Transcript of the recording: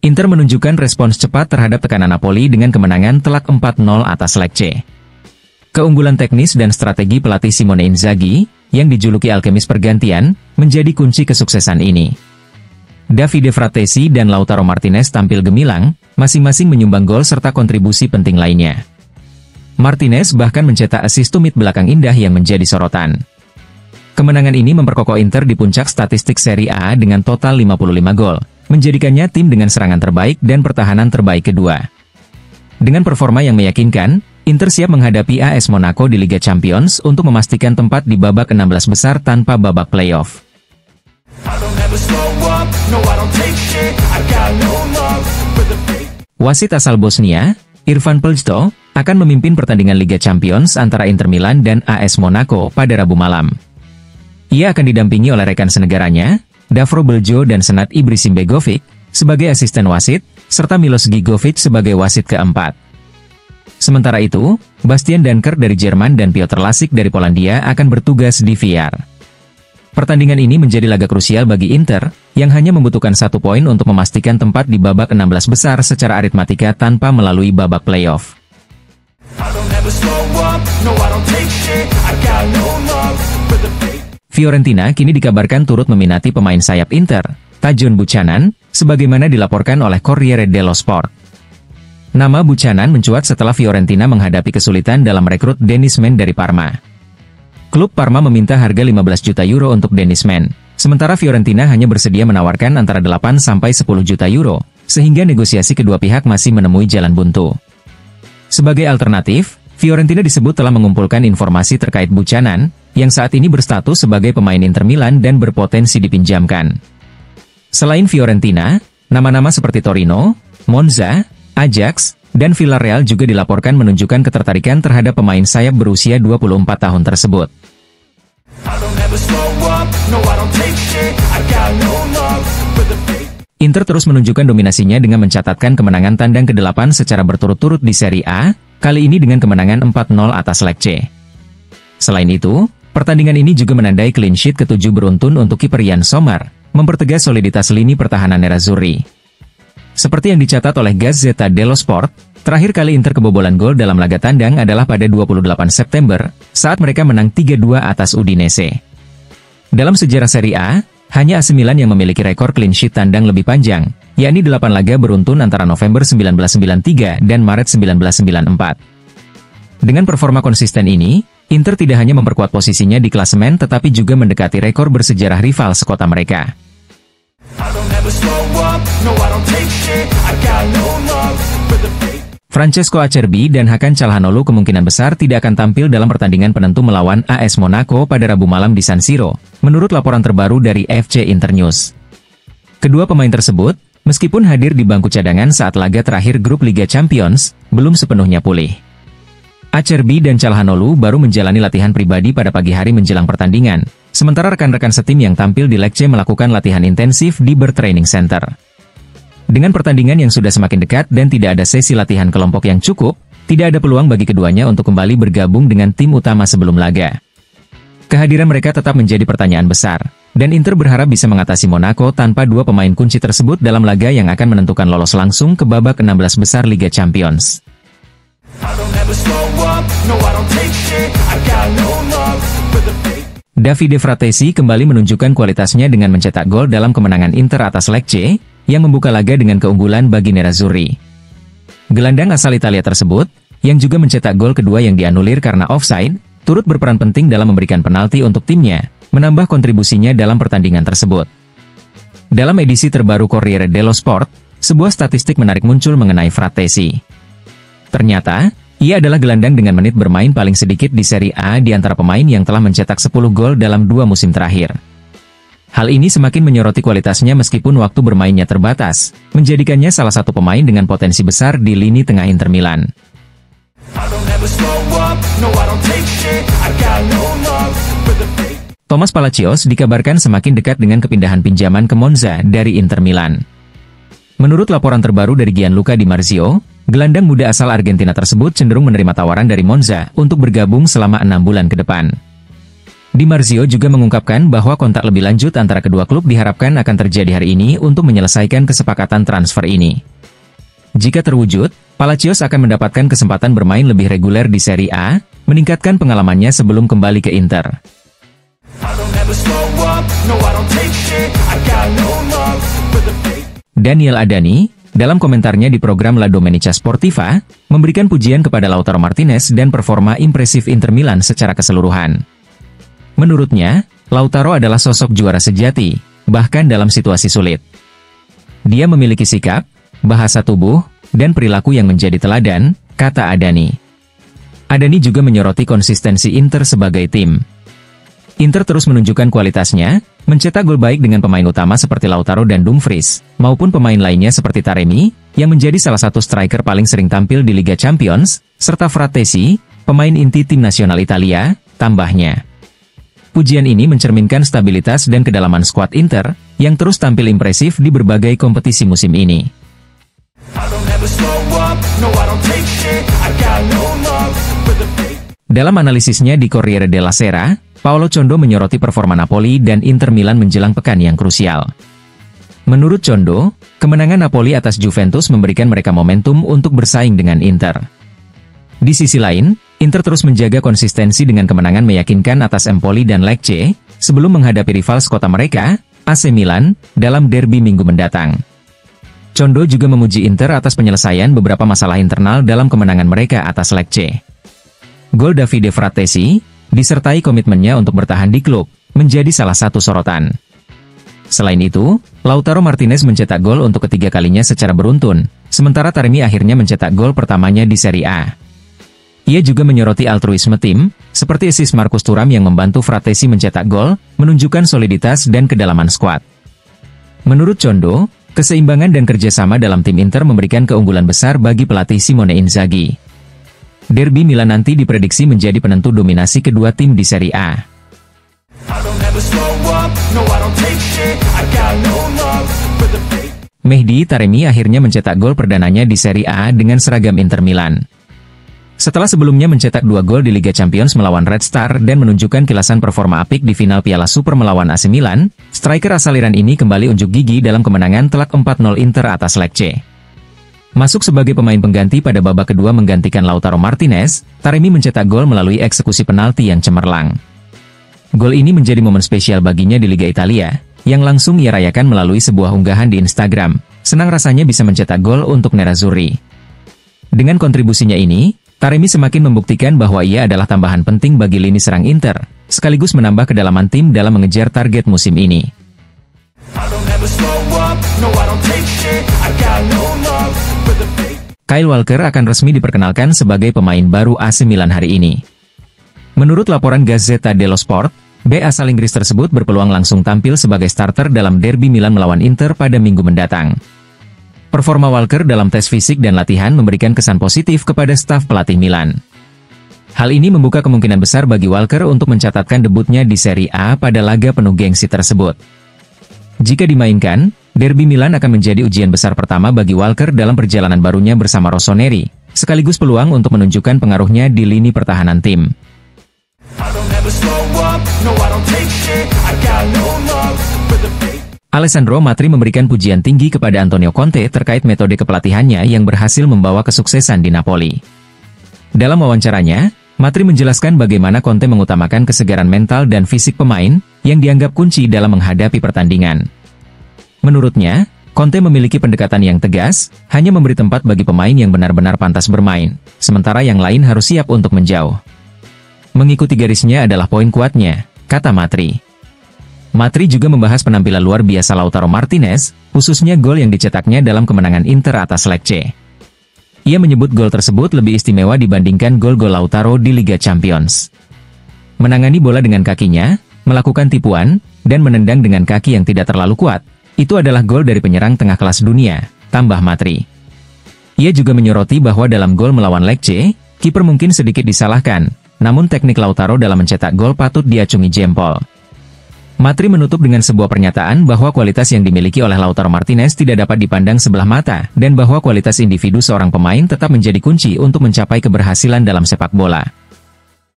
Inter menunjukkan respons cepat terhadap tekanan Napoli dengan kemenangan telak 4-0 atas Lecce. Keunggulan teknis dan strategi pelatih Simone Inzaghi, yang dijuluki alkemis pergantian, menjadi kunci kesuksesan ini. Davide Fratesi dan Lautaro Martinez tampil gemilang, masing-masing menyumbang gol serta kontribusi penting lainnya. Martinez bahkan mencetak assist tumit belakang indah yang menjadi sorotan. Kemenangan ini memperkokoh Inter di puncak statistik Serie A dengan total 55 gol, menjadikannya tim dengan serangan terbaik dan pertahanan terbaik kedua. Dengan performa yang meyakinkan, Inter siap menghadapi AS Monaco di Liga Champions untuk memastikan tempat di babak 16 besar tanpa babak playoff. Wasit asal Bosnia, Irfan Peljto, akan memimpin pertandingan Liga Champions antara Inter Milan dan AS Monaco pada Rabu malam. Ia akan didampingi oleh rekan senegaranya, Davor Beljo dan Senad Ibrisim Begovic, sebagai asisten wasit, serta Milos Gigovic sebagai wasit keempat. Sementara itu, Bastian Danker dari Jerman dan Piotr Lasik dari Polandia akan bertugas di VAR. Pertandingan ini menjadi laga krusial bagi Inter, yang hanya membutuhkan 1 poin untuk memastikan tempat di babak 16 besar secara aritmatika tanpa melalui babak playoff. Fiorentina kini dikabarkan turut meminati pemain sayap Inter, Tajon Buchanan, sebagaimana dilaporkan oleh Corriere dello Sport. Nama Buchanan mencuat setelah Fiorentina menghadapi kesulitan dalam merekrut Dennis Menn dari Parma. Klub Parma meminta harga 15 juta euro untuk Dennis Menn, sementara Fiorentina hanya bersedia menawarkan antara 8 sampai 10 juta euro, sehingga negosiasi kedua pihak masih menemui jalan buntu. Sebagai alternatif, Fiorentina disebut telah mengumpulkan informasi terkait Buchanan, yang saat ini berstatus sebagai pemain Inter Milan dan berpotensi dipinjamkan. Selain Fiorentina, nama-nama seperti Torino, Monza, Ajax, dan Villarreal juga dilaporkan menunjukkan ketertarikan terhadap pemain sayap berusia 24 tahun tersebut. Inter terus menunjukkan dominasinya dengan mencatatkan kemenangan tandang ke-8 secara berturut-turut di Serie A, kali ini dengan kemenangan 4-0 atas Lecce. Selain itu, pertandingan ini juga menandai clean sheet ke-7 beruntun untuk kiper Yann Sommer, mempertegas soliditas lini pertahanan Nerazzurri. Seperti yang dicatat oleh Gazzetta dello Sport, terakhir kali Inter kebobolan gol dalam laga tandang adalah pada 28 September, saat mereka menang 3-2 atas Udinese. Dalam sejarah Serie A, hanya AC Milan yang memiliki rekor clean sheet tandang lebih panjang, yakni 8 laga beruntun antara November 1993 dan Maret 1994. Dengan performa konsisten ini, Inter tidak hanya memperkuat posisinya di klasemen tetapi juga mendekati rekor bersejarah rival sekota mereka. Francesco Acerbi dan Hakan Calhanoglu kemungkinan besar tidak akan tampil dalam pertandingan penentu melawan AS Monaco pada Rabu malam di San Siro, menurut laporan terbaru dari FC Internews. Kedua pemain tersebut, meskipun hadir di bangku cadangan saat laga terakhir grup Liga Champions, belum sepenuhnya pulih. Acerbi dan Calhanoglu baru menjalani latihan pribadi pada pagi hari menjelang pertandingan, sementara rekan-rekan setim yang tampil di Lecce melakukan latihan intensif di Bird Training Center. Dengan pertandingan yang sudah semakin dekat dan tidak ada sesi latihan kelompok yang cukup, tidak ada peluang bagi keduanya untuk kembali bergabung dengan tim utama sebelum laga. Kehadiran mereka tetap menjadi pertanyaan besar, dan Inter berharap bisa mengatasi Monaco tanpa dua pemain kunci tersebut dalam laga yang akan menentukan lolos langsung ke babak 16 besar Liga Champions. Davide Fratesi kembali menunjukkan kualitasnya dengan mencetak gol dalam kemenangan Inter atas Lecce, yang membuka laga dengan keunggulan bagi Nerazzurri. Gelandang asal Italia tersebut, yang juga mencetak gol kedua yang dianulir karena offside, turut berperan penting dalam memberikan penalti untuk timnya, menambah kontribusinya dalam pertandingan tersebut. Dalam edisi terbaru Corriere dello Sport, sebuah statistik menarik muncul mengenai Fratesi. Ternyata, ia adalah gelandang dengan menit bermain paling sedikit di Serie A di antara pemain yang telah mencetak 10 gol dalam 2 musim terakhir. Hal ini semakin menyoroti kualitasnya meskipun waktu bermainnya terbatas, menjadikannya salah satu pemain dengan potensi besar di lini tengah Inter Milan. Thomas Palacios dikabarkan semakin dekat dengan kepindahan pinjaman ke Monza dari Inter Milan. Menurut laporan terbaru dari Gianluca Di Marzio, gelandang muda asal Argentina tersebut cenderung menerima tawaran dari Monza untuk bergabung selama 6 bulan ke depan. Di Marzio juga mengungkapkan bahwa kontak lebih lanjut antara kedua klub diharapkan akan terjadi hari ini untuk menyelesaikan kesepakatan transfer ini. Jika terwujud, Palacios akan mendapatkan kesempatan bermain lebih reguler di Serie A, meningkatkan pengalamannya sebelum kembali ke Inter. Daniel Adani, dalam komentarnya di program La Domenica Sportiva, memberikan pujian kepada Lautaro Martinez dan performa impresif Inter Milan secara keseluruhan. Menurutnya, Lautaro adalah sosok juara sejati, bahkan dalam situasi sulit. Dia memiliki sikap, bahasa tubuh, dan perilaku yang menjadi teladan, kata Adani. Adani juga menyoroti konsistensi Inter sebagai tim. Inter terus menunjukkan kualitasnya, mencetak gol baik dengan pemain utama seperti Lautaro dan Dumfries, maupun pemain lainnya seperti Taremi, yang menjadi salah satu striker paling sering tampil di Liga Champions, serta Frattesi, pemain inti tim nasional Italia, tambahnya. Pujian ini mencerminkan stabilitas dan kedalaman skuad Inter, yang terus tampil impresif di berbagai kompetisi musim ini. Dalam analisisnya di Corriere della Sera, Paolo Condo menyoroti performa Napoli dan Inter Milan menjelang pekan yang krusial. Menurut Condo, kemenangan Napoli atas Juventus memberikan mereka momentum untuk bersaing dengan Inter. Di sisi lain, Inter terus menjaga konsistensi dengan kemenangan meyakinkan atas Empoli dan Lecce, sebelum menghadapi rival sekota mereka, AC Milan, dalam derby minggu mendatang. Condo juga memuji Inter atas penyelesaian beberapa masalah internal dalam kemenangan mereka atas Lecce. Gol Davide Frattesi, disertai komitmennya untuk bertahan di klub, menjadi salah satu sorotan. Selain itu, Lautaro Martinez mencetak gol untuk ketiga kalinya secara beruntun, sementara Taremi akhirnya mencetak gol pertamanya di Serie A. Ia juga menyoroti altruisme tim, seperti asis Marcus Thuram yang membantu Frattesi mencetak gol, menunjukkan soliditas dan kedalaman skuad. Menurut Condo, keseimbangan dan kerjasama dalam tim Inter memberikan keunggulan besar bagi pelatih Simone Inzaghi. Derby Milan nanti diprediksi menjadi penentu dominasi kedua tim di Serie A. Mehdi Taremi akhirnya mencetak gol perdananya di Serie A dengan seragam Inter Milan. Setelah sebelumnya mencetak 2 gol di Liga Champions melawan Red Star dan menunjukkan kilasan performa apik di final Piala Super melawan AC Milan, striker asal Iran ini kembali unjuk gigi dalam kemenangan telak 4-0 Inter atas Lecce. Masuk sebagai pemain pengganti pada babak kedua menggantikan Lautaro Martinez, Taremi mencetak gol melalui eksekusi penalti yang cemerlang. Gol ini menjadi momen spesial baginya di Liga Italia, yang langsung ia rayakan melalui sebuah unggahan di Instagram. Senang rasanya bisa mencetak gol untuk Nerazzurri. Dengan kontribusinya ini, Taremi semakin membuktikan bahwa ia adalah tambahan penting bagi lini serang Inter, sekaligus menambah kedalaman tim dalam mengejar target musim ini. Kyle Walker akan resmi diperkenalkan sebagai pemain baru AC Milan hari ini. Menurut laporan Gazzetta dello Sport, bek asal Inggris tersebut berpeluang langsung tampil sebagai starter dalam derby Milan melawan Inter pada minggu mendatang. Performa Walker dalam tes fisik dan latihan memberikan kesan positif kepada staf pelatih Milan. Hal ini membuka kemungkinan besar bagi Walker untuk mencatatkan debutnya di Serie A pada laga penuh gengsi tersebut. Jika dimainkan, derby Milan akan menjadi ujian besar pertama bagi Walker dalam perjalanan barunya bersama Rossoneri, sekaligus peluang untuk menunjukkan pengaruhnya di lini pertahanan tim. Alessandro Matri memberikan pujian tinggi kepada Antonio Conte terkait metode kepelatihannya yang berhasil membawa kesuksesan di Napoli. Dalam wawancaranya, Matri menjelaskan bagaimana Conte mengutamakan kesegaran mental dan fisik pemain, yang dianggap kunci dalam menghadapi pertandingan. Menurutnya, Conte memiliki pendekatan yang tegas, hanya memberi tempat bagi pemain yang benar-benar pantas bermain, sementara yang lain harus siap untuk menjauh. Mengikuti garisnya adalah poin kuatnya, kata Matri. Matri juga membahas penampilan luar biasa Lautaro Martinez, khususnya gol yang dicetaknya dalam kemenangan Inter atas Lecce. Ia menyebut gol tersebut lebih istimewa dibandingkan gol-gol Lautaro di Liga Champions. Menangani bola dengan kakinya, melakukan tipuan, dan menendang dengan kaki yang tidak terlalu kuat, itu adalah gol dari penyerang tengah kelas dunia, tambah Matri. Ia juga menyoroti bahwa dalam gol melawan Lecce, kiper mungkin sedikit disalahkan, namun teknik Lautaro dalam mencetak gol patut diacungi jempol. Matri menutup dengan sebuah pernyataan bahwa kualitas yang dimiliki oleh Lautaro Martinez tidak dapat dipandang sebelah mata, dan bahwa kualitas individu seorang pemain tetap menjadi kunci untuk mencapai keberhasilan dalam sepak bola.